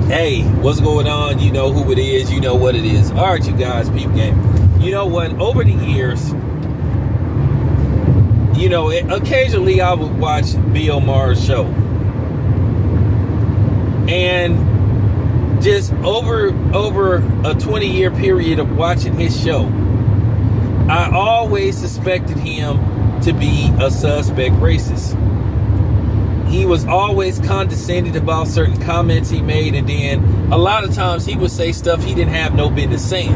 Hey, what's going on? You know who it is. You know what it is. All right, you guys, peep game. You know what? Over the years, occasionally I would watch Bill Maher's show. And just over a 20-year period of watching his show, I always suspected him to be a suspect racist. He was always condescending about certain comments he made, and then a lot of times he would say stuff he didn't have no business saying.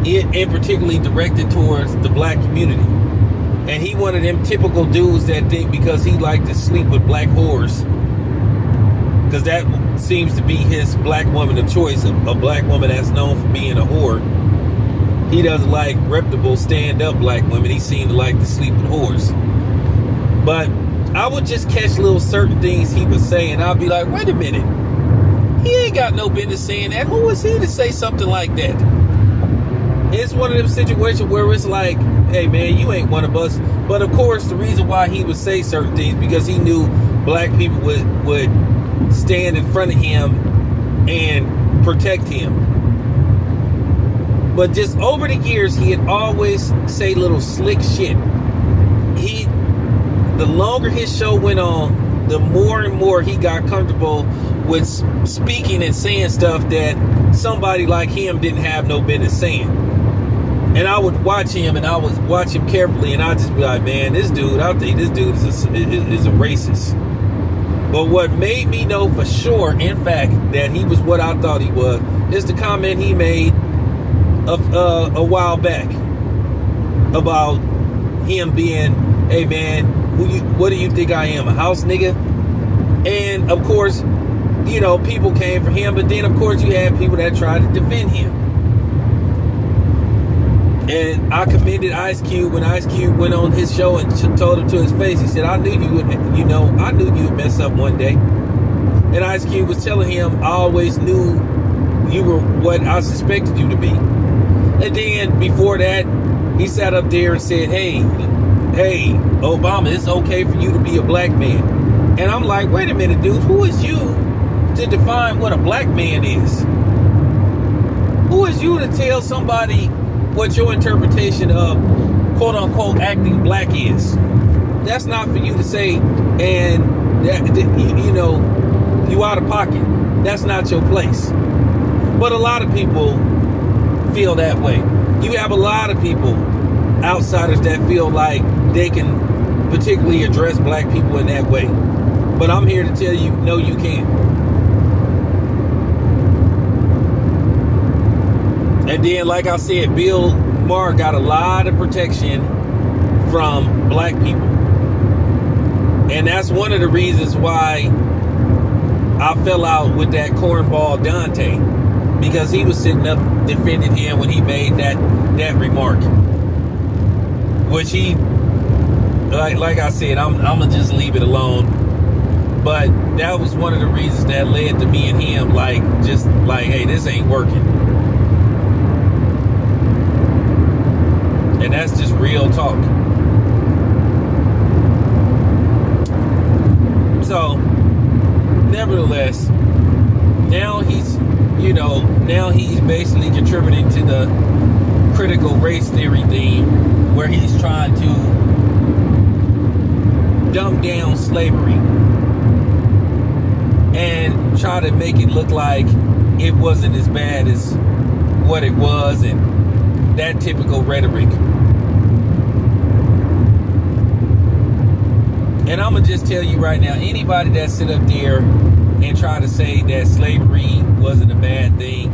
And particularly directed towards the black community. And he one of them typical dudes that think because he liked to sleep with black whores, because that seems to be his black woman of choice, a black woman that's known for being a whore. He doesn't like reputable stand-up black women. He seemed to like to sleep with whores. But I would just catch little certain things he would say, and I'd be like, wait a minute. He ain't got no business saying that. Who is he to say something like that? It's one of them situations where it's like, hey, man, you ain't one of us. But, of course, the reason why he would say certain things, because he knew black people would stand in front of him and protect him. But just over the years, he had always say little slick shit. The longer his show went on, the more and more he got comfortable with speaking and saying stuff that somebody like him didn't have no business saying. And I would watch him, and I would watch him carefully, and I'd just be like, man, I think this dude is a racist. But what made me know for sure, in fact, that he was what I thought he was, is the comment he made a while back about him being, hey, man, what do you think I am, a house nigga? And of course, people came for him, but then of course you had people that tried to defend him. And I commended Ice Cube when Ice Cube went on his show and told him to his face. He said, I knew you would mess up one day. And Ice Cube was telling him, I always knew you were what I suspected you to be. And then before that, he sat up there and said, hey, Obama, it's okay for you to be a black man. And I'm like, wait a minute, dude, who is you to define what a black man is? Who is you to tell somebody what your interpretation of quote unquote acting black is? That's not for you to say, and you out of pocket. That's not your place. But a lot of people feel that way. You have a lot of people, outsiders, that feel like they can particularly address black people in that way. But I'm here to tell you, no, you can't. And then, like I said, Bill Maher got a lot of protection from black people. And that's one of the reasons why I fell out with that cornball Dante. Because he was sitting up defending him when he made that remark. Which he, like I said, I'm going to just leave it alone. But that was one of the reasons that led to me and him, hey, this ain't working. And that's just real talk. So, nevertheless, now he's basically contributing to the critical race theory theme, where he's trying to dumb down slavery and try to make it look like it wasn't as bad as what it was, and that typical rhetoric. And I'm gonna just tell you right now, anybody that sit up there and try to say that slavery wasn't a bad thing,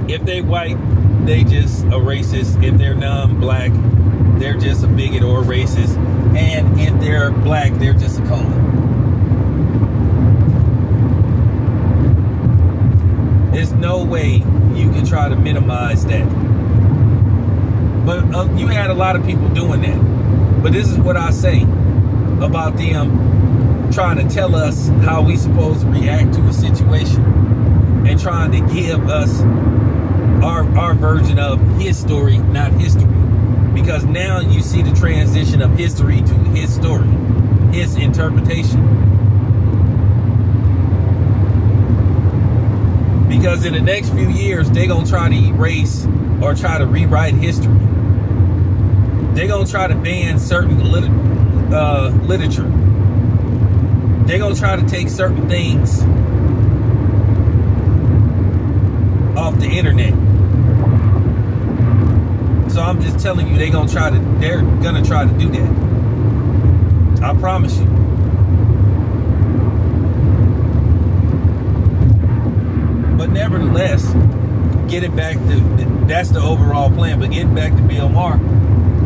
if they white, they just a racist. If they're non-black, they're just a bigot or a racist. And if they're black, they're just a colon. There's no way you can try to minimize that. But you had a lot of people doing that. But this is what I say about them trying to tell us how we supposed to react to a situation and trying to give us our version of his story, not history. Because now you see the transition of history to his story, his interpretation. Because in the next few years, they're going to try to erase or try to rewrite history. They're going to try to ban certain literature. They're going to try to take certain things off the internet. So I'm just telling you, they're gonna try to do that. I promise you. But nevertheless, getting back to, that's the overall plan. But getting back to Bill Maher,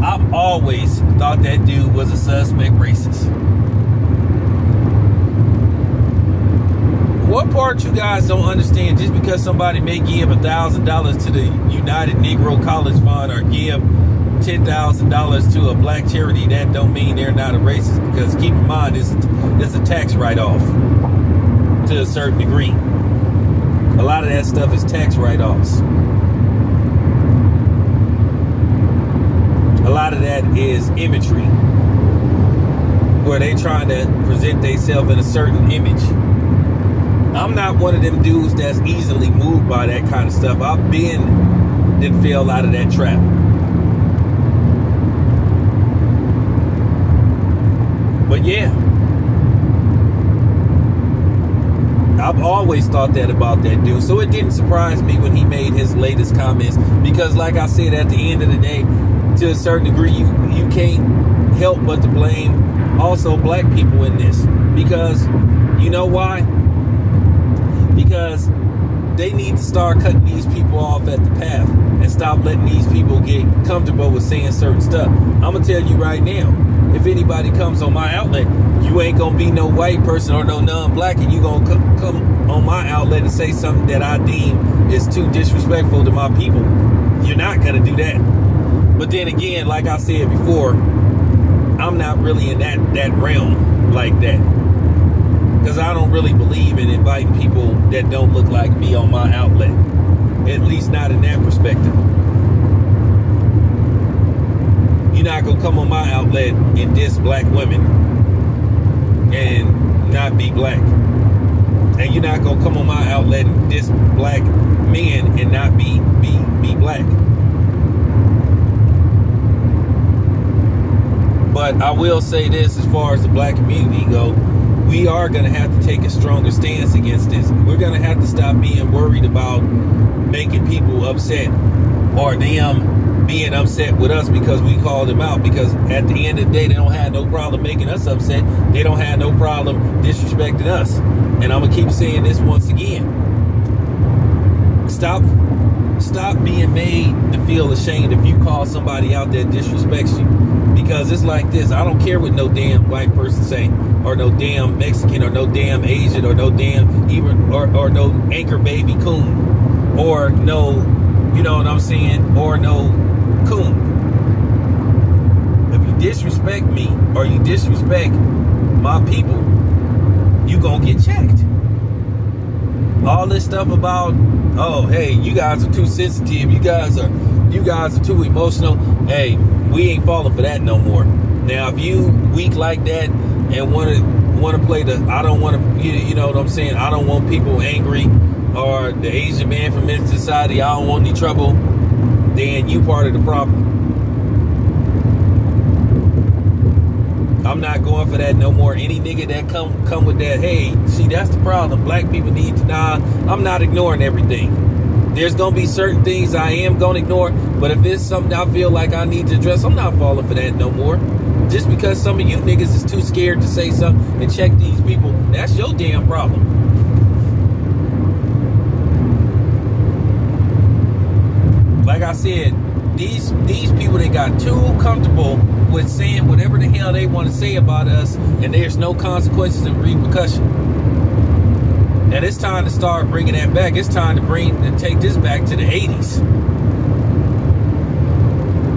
I've always thought that dude was a suspect racist. What part you guys don't understand? Just because somebody may give $1,000 to the United Negro College Fund or give $10,000 to a black charity, that don't mean they're not a racist. Because keep in mind, it's a tax write-off to a certain degree. A lot of that stuff is tax write-offs. A lot of that is imagery, where they trying to present themselves in a certain image. I'm not one of them dudes that's easily moved by that kind of stuff. I've didn't fell out of that trap. But yeah, I've always thought that about that dude. So it didn't surprise me when he made his latest comments. Because like I said, at the end of the day, to a certain degree, you can't help but to blame also black people in this. Because you know why? Because they need to start cutting these people off at the path and stop letting these people get comfortable with saying certain stuff. I'm going to tell you right now, if anybody comes on my outlet, you ain't going to be no white person or no non-black, and you going to come on my outlet and say something that I deem is too disrespectful to my people. You're not going to do that. But then again, like I said before, I'm not really in that realm like that. Because I don't really believe in inviting people that don't look like me on my outlet. At least not in that perspective. You're not going to come on my outlet and diss black women and not be black. And you're not going to come on my outlet and diss black men and not be black. But I will say this, as far as the black community go, we are going to have to take a stronger stance against this. We're going to have to stop being worried about making people upset or them being upset with us because we called them out. Because at the end of the day, they don't have no problem making us upset. They don't have no problem disrespecting us. And I'm going to keep saying this once again. Stop being made to feel ashamed if you call somebody out that disrespects you. Because it's like this. I don't care what no damn white person say, or no damn Mexican, or no damn Asian, or no damn even or no anchor baby coon, or no, you know what I'm saying, or no coon. If you disrespect me or you disrespect my people, you gonna get checked. All this stuff about, oh hey, you guys are too sensitive, you guys are too emotional. Hey, we ain't falling for that no more. Now, if you weak like that and want to play the, I don't want to, you know what I'm saying, I don't want people angry, or the Asian man from Men's Society, I don't want any trouble, then you part of the problem. I'm not going for that no more. Any nigga that come with that, hey, see, that's the problem. Black people need to, I'm not ignoring everything. There's going to be certain things I am going to ignore, but if it's something I feel like I need to address, I'm not falling for that no more. Just because some of you niggas is too scared to say something and check these people, that's your damn problem. Like I said, these people, they got too comfortable with saying whatever the hell they want to say about us, and there's no consequences and repercussion. And it's time to start bringing that back. It's time to take this back to the 80s.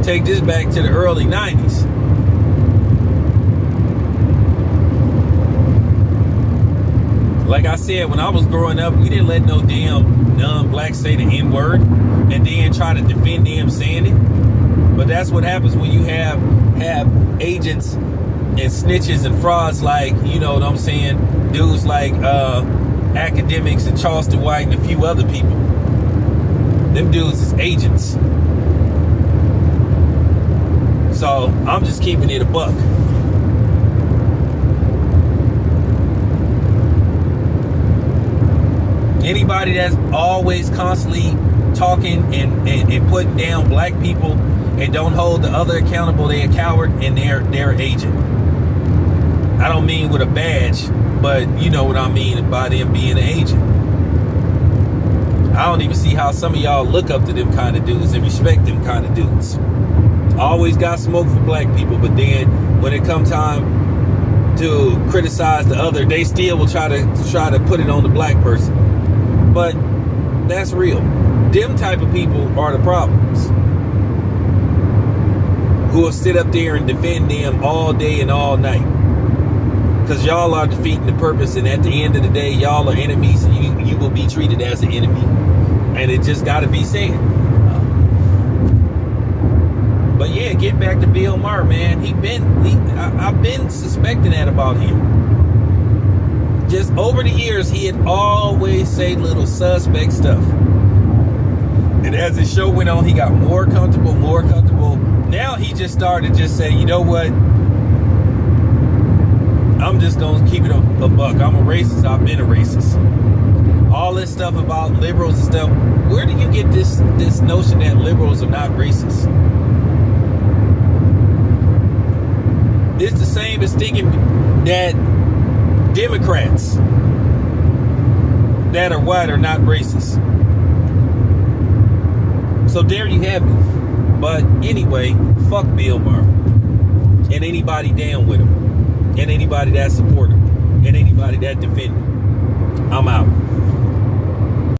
Take this back to the early 90s. Like I said, when I was growing up, we didn't let no damn non-black say the N-word and then try to defend them saying it. But that's what happens when you have agents and snitches and frauds like, you know what I'm saying, dudes like academics and Charleston White and a few other people. Them dudes is agents. So I'm just keeping it a buck. Anybody that's always constantly talking and putting down black people and don't hold the other accountable, they're a coward and they're an agent. I don't mean with a badge, but you know what I mean by them being an agent. I don't even see how some of y'all look up to them kind of dudes and respect them kind of dudes. Always got smoke for black people, but then when it come time to criticize the other, they still will try to put it on the black person. But that's real. Them type of people are the problems. Who will sit up there and defend them all day and all night. Because y'all are defeating the purpose, and at the end of the day, y'all are enemies, and you will be treated as an enemy. And it just got to be said. But yeah, getting back to Bill Maher, man, I've been suspecting that about him. Just over the years, he had always say little suspect stuff. And as the show went on, he got more comfortable. Now he just started to just say, you know what? I'm just going to keep it a buck. I'm a racist. I've been a racist. All this stuff about liberals and stuff. Where do you get this notion that liberals are not racist? It's the same as thinking that Democrats that are white are not racist. So there you have it. But anyway, fuck Bill Maher. And anybody down with him. And anybody that support him. And anybody that defend him. I'm out.